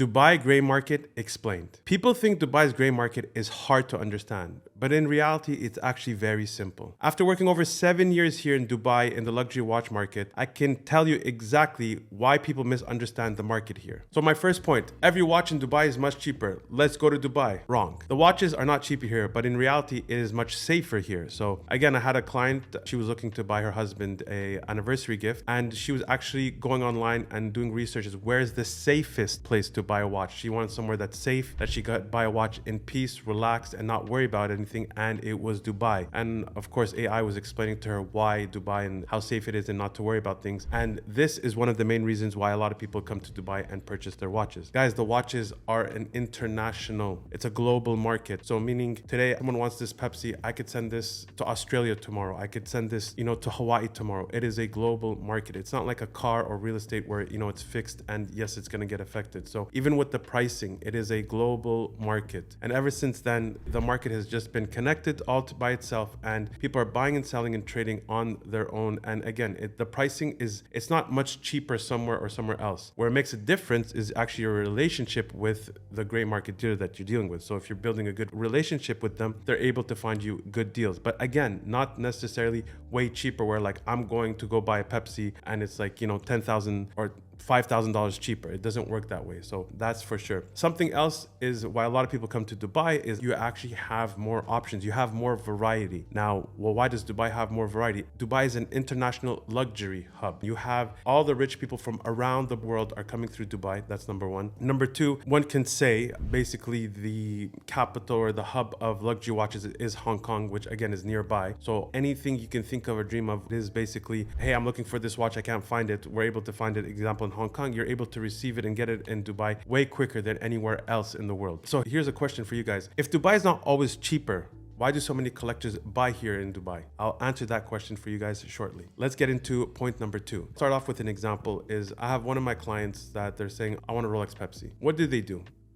Dubai gray market explained. People think Dubai's gray market is hard to understand, but in reality, it's actually very simple. After working over 7 years here in Dubai in the luxury watch market, I can tell you exactly why people misunderstand the market here. So my first point, every watch in Dubai is much cheaper. Let's go to Dubai. Wrong. The watches are not cheaper here, but in reality, it is much safer here. So again, I had a client, she was looking to buy her husband a anniversary gift, and she was actually going online and doing research as where's the safest place to buy a watch. She wanted somewhere that's safe, that she could buy a watch in peace, relaxed, and not worry about anything, and it was Dubai. And of course, AI was explaining to her why Dubai and how safe it is and not to worry about things. And this is one of the main reasons why a lot of people come to Dubai and purchase their watches. Guys, the watches are an international, it's a global market. So meaning today, someone wants this Pepsi, I could send this to Australia tomorrow. I could send this, to Hawaii tomorrow. It is a global market. It's not like a car or real estate where, it's fixed and yes, it's going to get affected. So even with the pricing, it is a global market. And ever since then, the market has just been connected all by itself, and people are buying and selling and trading on their own. And again, the pricing it's not much cheaper somewhere or somewhere else. Where it makes a difference is actually your relationship with the gray market dealer that you're dealing with. So if you're building a good relationship with them, they're able to find you good deals. But again, not necessarily way cheaper where like I'm going to go buy a Pepsi and it's like, 10,000 or $5,000 cheaper. It doesn't work that way. So that's for sure. Something else is why a lot of people come to Dubai is you actually have more options. You have more variety. Now, well, why does Dubai have more variety? Dubai is an international luxury hub. You have all the rich people from around the world are coming through Dubai. That's number one. Number two, one can say basically the capital or the hub of luxury watches is Hong Kong, which again is nearby. So anything you can think of or dream of is basically, hey, I'm looking for this watch. I can't find it. We're able to find it. Example, in Hong Kong, you're able to receive it and get it in Dubai way quicker than anywhere else in the world. So here's a question for you guys. If Dubai is not always cheaper, why do so many collectors buy here in Dubai? I'll answer that question for you guys shortly. Let's get into point number two. Start off with an example is I have one of my clients that they're saying, I want a Rolex Pepsi. What do?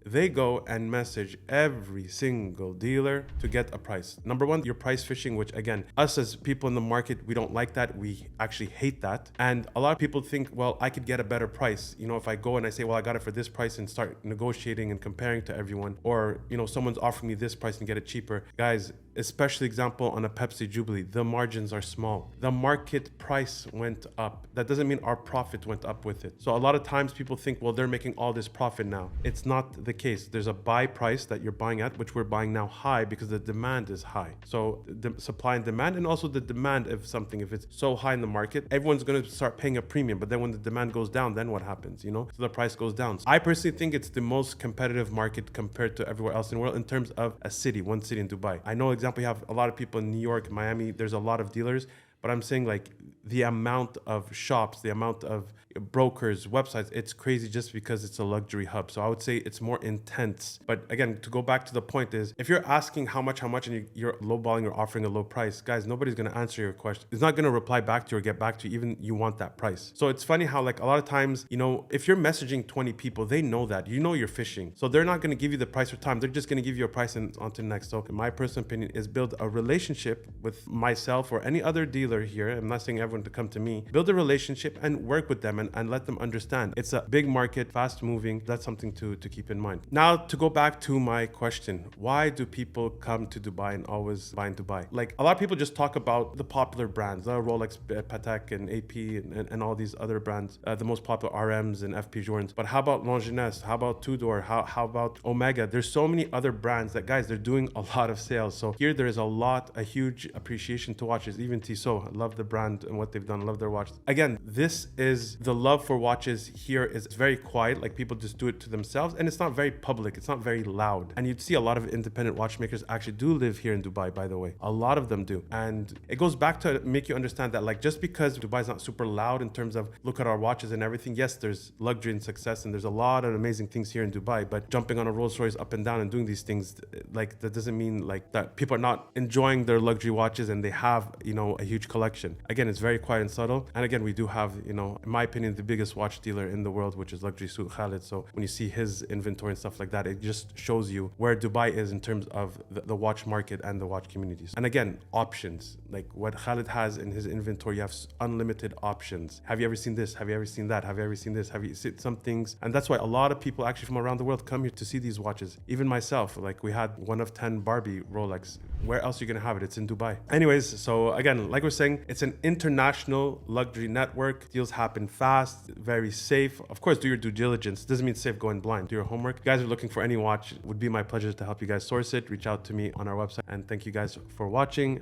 They go and message every single dealer to get a price. Number one, you're price fishing, which again, us as people in the market, we don't like that. We actually hate that. And a lot of people think, well, I could get a better price. If I go and I say, well, I got it for this price and start negotiating and comparing to everyone, or, someone's offering me this price and get it cheaper. Guys, especially example on a Pepsi Jubilee, the margins are small. The market price went up. That doesn't mean our profit went up with it. So a lot of times people think, well, they're making all this profit now. It's not the case. There's a buy price that you're buying at, which we're buying now high because the demand is high. So the supply and demand, and also the demand of something, if it's so high in the market, everyone's going to start paying a premium. But then when the demand goes down, then what happens? So the price goes down. So I personally think it's the most competitive market compared to everywhere else in the world in terms of a city, one city in Dubai. I know, example, you have a lot of people in New York, Miami, there's a lot of dealers, but I'm saying like the amount of shops, the amount of brokers, websites, it's crazy just because it's a luxury hub. So I would say it's more intense. But again, to go back to the point is, if you're asking how much, and you're lowballing or offering a low price, guys, nobody's going to answer your question. It's not going to reply back to you or get back to you, even you want that price. So it's funny how like a lot of times, if you're messaging 20 people, they know that, you're fishing. So they're not going to give you the price for time. They're just going to give you a price and on to the next. So in my personal opinion is build a relationship with myself or any other dealer here. I'm not saying everyone to come to me. Build a relationship and work with them and let them understand. It's a big market, fast moving. That's something to keep in mind. Now, to go back to my question, why do people come to Dubai and always buy in Dubai? Like a lot of people just talk about the popular brands, Rolex, Patek, and AP, and all these other brands, the most popular RMs and FP Journes. But how about Longines? How about Tudor? How about Omega? There's so many other brands that, guys, they're doing a lot of sales. So here there is a huge appreciation to watches. Even Tissot, I love the brand and what they've done. I love their watches. Again, this is the love for watches here is very quiet. Like people just do it to themselves, and it's not very public. It's not very loud. And you'd see a lot of independent watchmakers actually do live here in Dubai, by the way. A lot of them do. And it goes back to make you understand that like just because Dubai is not super loud in terms of look at our watches and everything, yes, there's luxury and success and there's a lot of amazing things here in Dubai, but jumping on a Rolls Royce up and down and doing these things, like that doesn't mean like that people are not enjoying their luxury watches and they have, a huge collection. Again, it's very quiet and subtle. And again, we do have, in my opinion, definitely the biggest watch dealer in the world, which is Luxury Suit Khalid. So when you see his inventory and stuff like that, it just shows you where Dubai is in terms of the watch market and the watch communities. And again, options. Like what Khalid has in his inventory, you have unlimited options. Have you ever seen this? Have you ever seen that? Have you ever seen this? Have you seen some things? And that's why a lot of people actually from around the world come here to see these watches. Even myself, like we had one of 10 Barbie Rolex. Where else are you gonna have it? It's in Dubai. Anyways, so again, like we're saying, it's an international luxury network. Deals happen fast, very safe. Of course, do your due diligence. Doesn't mean safe going blind. Do your homework. If you guys are looking for any watch, it would be my pleasure to help you guys source it. Reach out to me on our website. And thank you guys for watching.